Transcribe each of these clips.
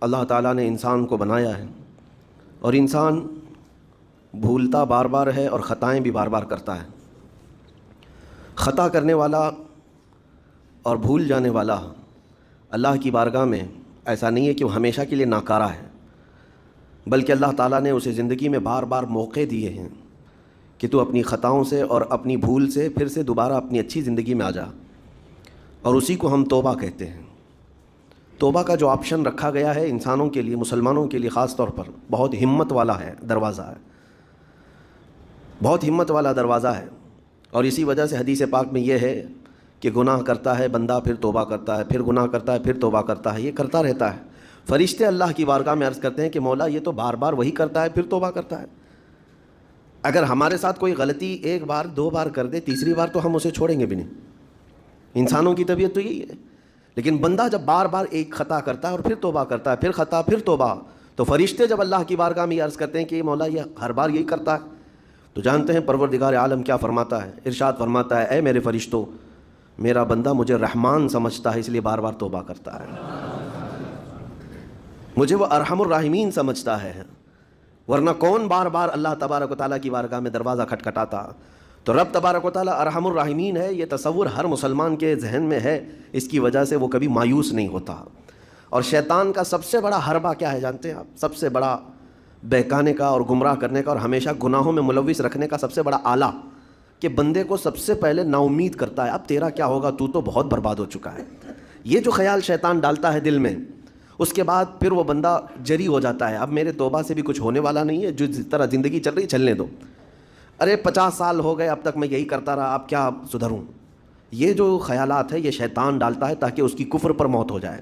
اللہ تعالیٰ نے انسان کو بنایا ہے اور انسان بھولتا بار بار ہے اور خطائیں بھی بار بار کرتا ہے۔ خطا کرنے والا اور بھول جانے والا اللہ کی بارگاہ میں ایسا نہیں ہے کہ وہ ہمیشہ کے لیے ناکارہ ہے، بلکہ اللہ تعالیٰ نے اسے زندگی میں بار بار موقع دیے ہیں کہ تو اپنی خطاؤں سے اور اپنی بھول سے پھر سے دوبارہ اپنی اچھی زندگی میں آ جا، اور اسی کو ہم توبہ کہتے ہیں۔ توبہ کا جو آپشن رکھا گیا ہے انسانوں کے لیے، مسلمانوں کے لیے خاص طور پر، بہت ہمت والا ہے، دروازہ ہے، بہت ہمت والا دروازہ ہے۔ اور اسی وجہ سے حدیث پاک میں یہ ہے کہ گناہ کرتا ہے بندہ، پھر توبہ کرتا ہے، پھر گناہ کرتا ہے، پھر توبہ کرتا ہے، یہ کرتا رہتا ہے۔ فرشتے اللہ کی بارگاہ میں عرض کرتے ہیں کہ مولا یہ تو بار بار وہی کرتا ہے پھر توبہ کرتا ہے۔ اگر ہمارے ساتھ کوئی غلطی ایک بار دو بار کر دے، تیسری بار تو ہم اسے چھوڑیں گے بھی نہیں۔ انسانوں کی طبیعت تو یہی ہے، لیکن بندہ جب بار بار ایک خطا کرتا ہے اور پھر توبہ کرتا ہے، پھر خطا پھر توبہ، تو فرشتے جب اللہ کی بارگاہ میں یہ عرض کرتے ہیں کہ مولا یہ ہر بار یہی کرتا ہے، تو جانتے ہیں پروردگار عالم کیا فرماتا ہے؟ ارشاد فرماتا ہے، اے میرے فرشتوں، میرا بندہ مجھے رحمان سمجھتا ہے اس لیے بار بار توبہ کرتا ہے، مجھے وہ ارحم الراحمین سمجھتا ہے، ورنہ کون بار بار اللہ تبارک و تعالیٰ کی بارگاہ میں دروازہ کھٹکھٹاتا؟ تو رب تبارک و تعالیٰ ارحم الراحمین ہے، یہ تصور ہر مسلمان کے ذہن میں ہے، اس کی وجہ سے وہ کبھی مایوس نہیں ہوتا۔ اور شیطان کا سب سے بڑا حربہ کیا ہے جانتے ہیں آپ؟ سب سے بڑا بہکانے کا اور گمراہ کرنے کا اور ہمیشہ گناہوں میں ملوث رکھنے کا سب سے بڑا آلہ، کہ بندے کو سب سے پہلے نا امید کرتا ہے، اب تیرا کیا ہوگا، تو بہت برباد ہو چکا ہے۔ یہ جو خیال شیطان ڈالتا ہے دل میں، اس کے بعد پھر وہ بندہ جری ہو جاتا ہے، اب میرے توبہ سے بھی کچھ ہونے والا نہیں ہے، جو جس طرح زندگی چل رہی چلنے دو، ارے 50 سال ہو گئے اب تک میں یہی کرتا رہا، اب کیا سدھروں۔ یہ جو خیالات ہے یہ شیطان ڈالتا ہے تاکہ اس کی کفر پر موت ہو جائے،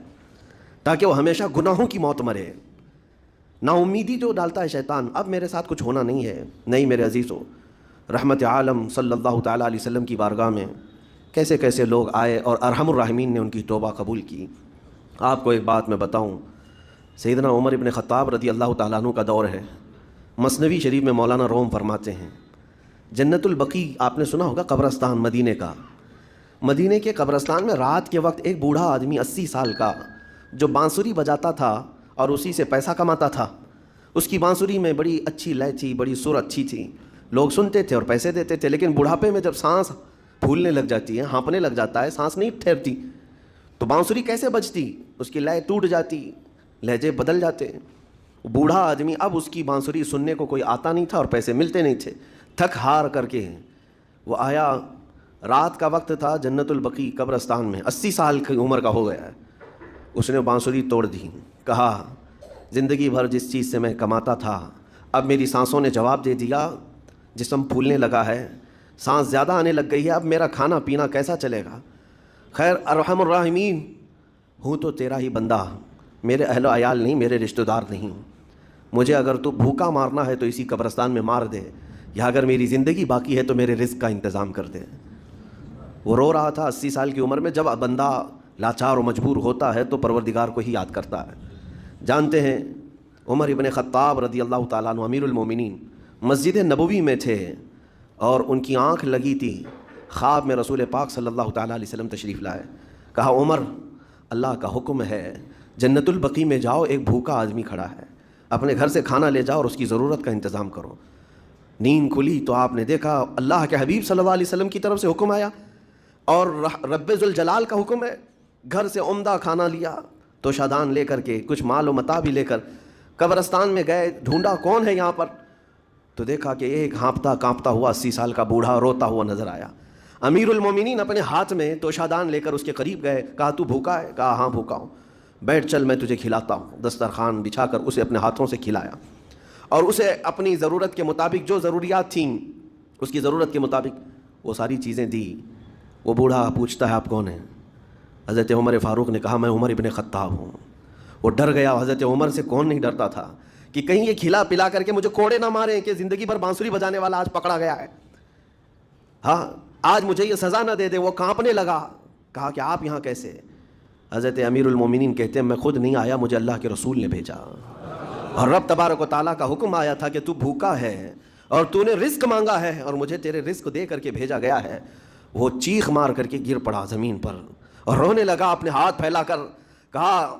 تاکہ وہ ہمیشہ گناہوں کی موت مرے۔ نا امیدی جو ڈالتا ہے شیطان، اب میرے ساتھ کچھ ہونا نہیں ہے۔ نہیں میرے عزیزو، رحمت عالم صلی اللہ تعالیٰ علیہ وسلم کی بارگاہ میں کیسے کیسے لوگ آئے اور ارحم الراحمین نے ان کی توبہ قبول کی۔ آپ کو ایک بات میں بتاؤں، سیدنا عمر ابن خطاب رضی اللہ تعالیٰ عنہ کا دور ہے۔ مثنوی شریف میں مولانا روم فرماتے ہیں، جنت البقیع آپ نے سنا ہوگا، قبرستان مدینے کا، مدینے کے قبرستان میں رات کے وقت ایک بوڑھا آدمی 80 سال کا جو بانسری بجاتا تھا اور اسی سے پیسہ کماتا تھا، اس کی بانسری میں بڑی اچھی لے تھی، بڑی سر اچھی تھی، لوگ سنتے تھے اور پیسے دیتے تھے، لیکن بڑھاپے میں جب سانس پھولنے لگ جاتی ہے، ہانپنے لگ جاتا ہے، سانس نہیں ٹھہرتی، تو بانسری کیسے بجتی؟ اس کی لے ٹوٹ جاتی، لہجے بدل جاتے۔ بوڑھا آدمی، اب اس کی بانسری سننے کو کوئی آتا نہیں تھا اور پیسے ملتے نہیں تھے، تھک ہار کر کے وہ آیا، رات کا وقت تھا، جنت البقیع قبرستان میں، 80 سال کی عمر کا ہو گیا ہے، اس نے بانسری توڑ دی، کہا زندگی بھر جس چیز سے میں کماتا تھا اب میری سانسوں نے جواب دے دیا، جسم پھولنے لگا ہے، سانس زیادہ آنے لگ گئی ہے، اب میرا کھانا پینا کیسا چلے گا؟ خیر ارحم الراحمین، ہوں تو تیرا ہی بندہ، میرے اہل و عیال نہیں، میرے رشتہ دار نہیں، مجھے اگر تو بھوکا مارنا ہے تو اسی قبرستان میں مار دے، یا اگر میری زندگی باقی ہے تو میرے رزق کا انتظام کر دے۔ وہ رو رہا تھا 80 سال کی عمر میں۔ جب بندہ لاچار و مجبور ہوتا ہے تو پروردگار کو ہی یاد کرتا ہے۔ جانتے ہیں عمر ابن خطاب رضی اللہ تعالیٰ عنہ امیر المومنین مسجد نبوی میں تھے اور ان کی آنکھ لگی تھی، خواب میں رسول پاک صلی اللہ تعالیٰ علیہ وسلم تشریف لائے، کہا عمر اللہ کا حکم ہے جنت البقیع میں جاؤ، ایک بھوکا آدمی کھڑا ہے، اپنے گھر سے کھانا لے جاؤ اور اس کی ضرورت کا انتظام کرو۔ نیند کھلی تو آپ نے دیکھا اللہ کے حبیب صلی اللہ علیہ وسلم کی طرف سے حکم آیا اور رب ذوالجلال کا حکم ہے، گھر سے عمدہ کھانا لیا، تو شادان لے کر کے کچھ مال و متاع بھی لے کر قبرستان میں گئے، ڈھونڈا کون ہے یہاں پر، تو دیکھا کہ ایک ہانپتا کانپتا ہوا 80 سال کا بوڑھا روتا ہوا نظر آیا۔ امیر المومنین اپنے ہاتھ میں توشادان لے کر اس کے قریب گئے، کہا تو بھوکا ہے؟ کہا ہاں بھوکا ہوں، بیٹھ چل میں تجھے کھلاتا ہوں۔ دسترخوان بچھا کر اسے اپنے ہاتھوں سے کھلایا اور اسے اپنی ضرورت کے مطابق جو ضروریات تھیں اس کی ضرورت کے مطابق وہ ساری چیزیں دی۔ وہ بوڑھا پوچھتا ہے آپ کون ہیں؟ حضرت عمر فاروق نے کہا میں عمر ابن خطاب ہوں۔ وہ ڈر گیا، حضرت عمر سے کون نہیں ڈرتا تھا کہ کہیں یہ کھلا پلا کر کے مجھے کوڑے نہ ماریں کہ زندگی بھر بانسری بجانے والا آج پکڑا گیا ہے، ہاں آج مجھے یہ سزا نہ دے دے۔ وہ کانپنے لگا، کہا کہ آپ یہاں کیسے؟ حضرت امیر المومنین کہتے ہیں میں خود نہیں آیا، مجھے اللہ کے رسول نے بھیجا، اور رب تبارک و تعالیٰ کا حکم آیا تھا کہ تو بھوکا ہے اور تو نے رزق مانگا ہے اور مجھے تیرے رزق دے کر کے بھیجا گیا ہے۔ وہ چیخ مار کر کے گر پڑا زمین پر اور رونے لگا، اپنے ہاتھ پھیلا کر کہا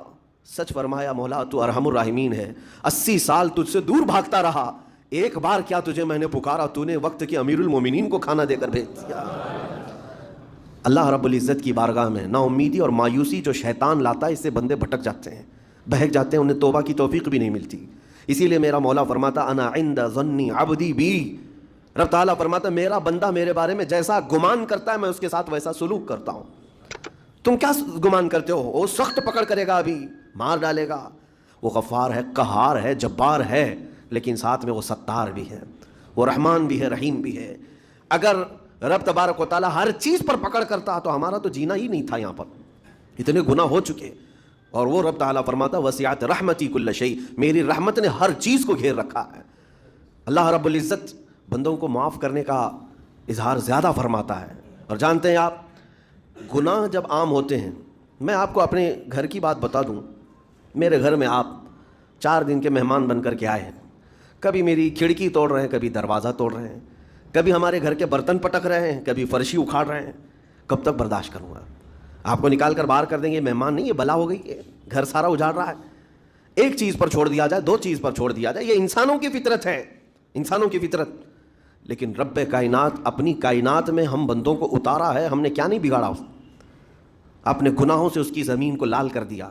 سچ فرمایا مولا تو ارحم الراحمین ہے، 80 سال تجھ سے دور بھاگتا رہا، ایک بار کیا تجھے میں نے پکارا، تو نے وقت کے امیر المومنین کو کھانا دے کر بھیج دیا۔ اللہ رب العزت کی بارگاہ میں نا امیدی اور مایوسی جو شیطان لاتا ہے، اس سے بندے بھٹک جاتے ہیں، بہک جاتے ہیں، انہیں توبہ کی توفیق بھی نہیں ملتی۔ اسی لیے میرا مولا فرماتا انا عند ظن عبدی بی، رب تعالیٰ فرماتا میرا بندہ میرے بارے میں جیسا گمان کرتا ہے میں اس کے ساتھ ویسا سلوک کرتا ہوں۔ تم کیا گمان کرتے ہو؟ وہ سخت پکڑ کرے گا، ابھی مار ڈالے گا، وہ غفار ہے، قہار ہے، جبار ہے، لیکن ساتھ میں وہ ستار بھی ہے، وہ رحمان بھی ہے، رحیم بھی ہے۔ اگر رب تبارک و تعالیٰ ہر چیز پر پکڑ کرتا تو ہمارا تو جینا ہی نہیں تھا، یہاں پر اتنے گناہ ہو چکے۔ اور وہ رب تعالیٰ فرماتا وسعت رحمتی کل شیء، میری رحمت نے ہر چیز کو گھیر رکھا ہے۔ اللہ رب العزت بندوں کو معاف کرنے کا اظہار زیادہ فرماتا ہے۔ اور جانتے ہیں آپ، گناہ جب عام ہوتے ہیں، میں آپ کو اپنے گھر کی بات بتا دوں، میرے گھر میں آپ 4 دن کے مہمان بن کر کے آئے ہیں، کبھی میری کھڑکی توڑ رہے ہیں، کبھی دروازہ توڑ رہے ہیں، کبھی ہمارے گھر کے برتن پٹک رہے ہیں، کبھی فرشی اکھاڑ رہے ہیں، کب تک برداشت کروں گا؟ آپ کو نکال کر باہر کر دیں گے، مہمان نہیں، یہ بلا ہو گئی ہے، گھر سارا اجاڑ رہا ہے۔ ایک چیز پر چھوڑ دیا جائے، 2 چیز پر چھوڑ دیا جائے، یہ انسانوں کی فطرت ہے، انسانوں کی فطرت۔ لیکن رب کائنات اپنی کائنات میں ہم بندوں کو اتارا ہے، ہم نے کیا نہیں بگاڑا؟ اپنے گناہوں سے اس کی زمین کو لال کر دیا،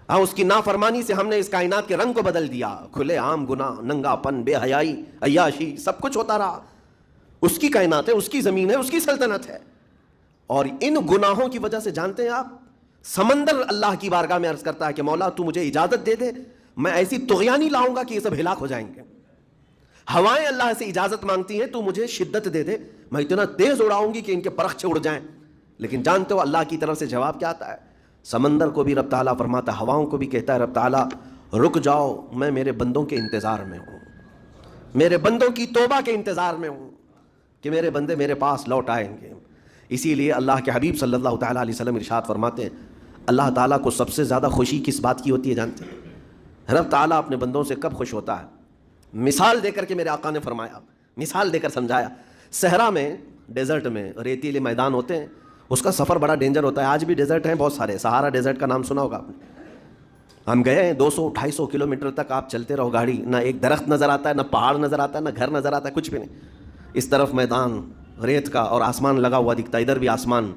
ہاں اس کی نافرمانی سے ہم نے اس کائنات کے رنگ کو بدل دیا، کھلے عام گناہ، ننگا پن، بے حیائی، عیاشی، سب کچھ ہوتا رہا۔ اس کی کائنات ہے، اس کی زمین ہے، اس کی سلطنت ہے۔ اور ان گناہوں کی وجہ سے جانتے ہیں آپ، سمندر اللہ کی بارگاہ میں عرض کرتا ہے کہ مولا تو مجھے اجازت دے دے، میں ایسی طغیانی لاؤں گا کہ یہ سب ہلاک ہو جائیں گے۔ ہوائیں اللہ سے اجازت مانگتی ہیں تو مجھے شدت دے دے، میں اتنا تیز اڑاؤں گی کہ ان کے پرخچے اڑ جائیں۔ لیکن جانتے ہو اللہ کی طرف سے جواب کیا آتا ہے؟ سمندر کو بھی رب تعالیٰ فرماتا ہے، ہواؤں کو بھی کہتا ہے رب تعالیٰ رک جاؤ، میں میرے بندوں کے انتظار میں ہوں، میرے بندوں کی توبہ کے انتظار میں ہوں کہ میرے بندے میرے پاس لوٹ آئیں گے۔ اسی لیے اللہ کے حبیب صلی اللہ تعالیٰ علیہ وسلم ارشاد فرماتے ہیں، اللہ تعالیٰ کو سب سے زیادہ خوشی کس بات کی ہوتی ہے جانتے ہیں؟ رب تعالیٰ اپنے بندوں سے کب خوش ہوتا ہے؟ مثال دے کر کے میرے آقا نے فرمایا، مثال دے کر سمجھایا۔ صحرا میں، ڈیزرٹ میں ریتیلے میدان ہوتے ہیں، اس کا سفر بڑا ڈینجر ہوتا ہے۔ آج بھی ڈیزرٹ ہیں بہت سارے، سہارا ڈیزرٹ کا نام سنا ہوگا آپ نے۔ ہم گئے ہیں 200-250 کلومیٹر تک آپ چلتے رہو گاڑی، نہ ایک درخت نظر آتا ہے، نہ پہاڑ نظر آتا ہے، نہ گھر نظر آتا ہے، کچھ بھی نہیں۔ اس طرف میدان ریت کا اور آسمان لگا ہوا دکھتا ہے، ادھر بھی آسمان،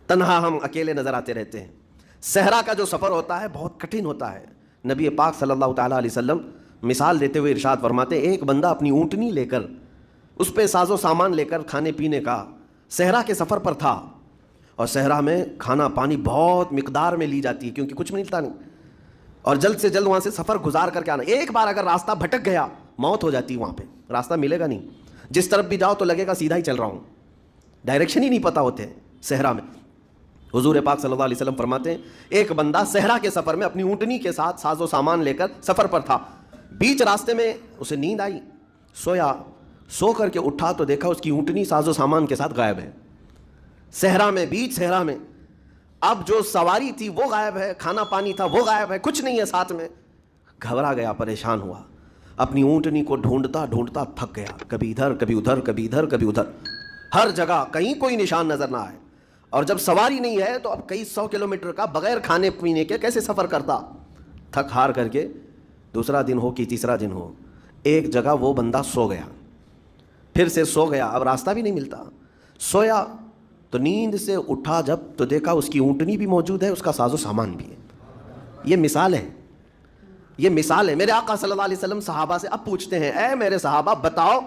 تنہا ہم اکیلے نظر آتے رہتے ہیں۔ صحرا کا جو سفر ہوتا ہے بہت کٹھن ہوتا ہے۔ نبی پاک صلی اللہ تعالیٰ علیہ وسلم مثال دیتے ہوئے ارشاد فرماتے ہیں، ایک بندہ اپنی اونٹنی لے کر، اس پہ ساز و سامان لے کر کھانے پینے کا صحرا کے سفر پر تھا، اور صحرا میں کھانا پانی بہت مقدار میں لی جاتی ہے کیونکہ کچھ ملتا نہیں، اور جلد سے جلد وہاں سے سفر گزار کر کے آنا۔ ایک بار اگر راستہ بھٹک گیا موت ہو جاتی ہے، وہاں پہ راستہ ملے گا نہیں، جس طرف بھی جاؤ تو لگے گا سیدھا ہی چل رہا ہوں، ڈائریکشن ہی نہیں پتہ ہوتے صحرا میں۔ حضور پاک صلی اللہ علیہ وسلم فرماتے ہیں، ایک بندہ صحرا کے سفر میں اپنی اونٹنی کے ساتھ ساز و سامان لے کر سفر پر تھا، بیچ راستے میں اسے نیند آئی، سویا، سو کر کے اٹھا تو دیکھا اس کی اونٹنی ساز و سامان کے ساتھ غائب ہے، صحرا میں، بیچ صحرا میں۔ اب جو سواری تھی وہ غائب ہے، کھانا پانی تھا وہ غائب ہے، کچھ نہیں ہے ساتھ میں۔ گھبرا گیا، پریشان ہوا، اپنی اونٹنی کو ڈھونڈتا ڈھونڈتا تھک گیا، کبھی ادھر کبھی ادھر، کبھی ادھر کبھی ادھر، ہر جگہ کہیں کوئی نشان نظر نہ آئے۔ اور جب سواری نہیں ہے تو اب کئی 100 کلومیٹر کا بغیر کھانے پینے کے کیسے سفر کرتا؟ تھک ہار کر کے دوسرا دن ہو کہ تیسرا دن ہو، ایک جگہ وہ بندہ سو گیا، پھر سے سو گیا، اب راستہ بھی نہیں ملتا۔ سویا تو نیند سے اٹھا جب تو دیکھا اس کی اونٹنی بھی موجود ہے، اس کا ساز و سامان بھی ہے۔ یہ مثال ہے، یہ مثال ہے۔ میرے آقا صلی اللہ علیہ وسلم صحابہ سے اب پوچھتے ہیں، اے میرے صحابہ بتاؤ،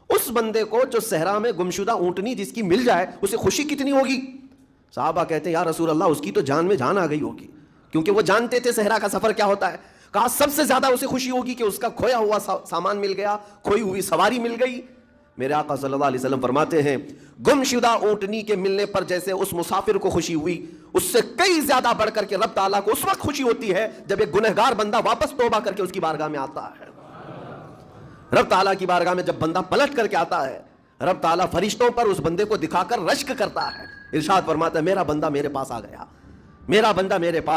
اس بندے کو جو صحرا میں گمشدہ اونٹنی جس کی مل جائے اسے خوشی کتنی ہوگی؟ صحابہ کہتے ہیں یا رسول اللہ اس کی تو جان میں جان آ گئی ہوگی، کیونکہ وہ جانتے تھے صحرا کا سفر کیا ہوتا ہے۔ کہا سب سے زیادہ اسے خوشی ہوگی کہ اس کا کھویا ہوا سامان مل گیا، کھوئی ہوئی سواری مل گئی۔ میرے آقا صلی اللہ علیہ وسلم فرماتے ہیں، گمشدہ اونٹنی کے ملنے پر جیسے اس مسافر کو خوشی ہوئی، اس سے کئی زیادہ بڑھ کر کے رب تعالیٰ کو اس وقت خوشی ہوتی ہے جب ایک گنہگار بندہ واپس توبہ کر کے اس کی بارگاہ میں آتا ہے۔ رب تعالیٰ کی بارگاہ میں جب بندہ پلٹ کر کے آتا ہے، رب تعالیٰ فرشتوں پر اس بندے کو دکھا کر رشک کرتا ہے، ارشاد فرماتا ہے میرا بندہ میرے پاس آ گیا، میرا بندہ میرے پاس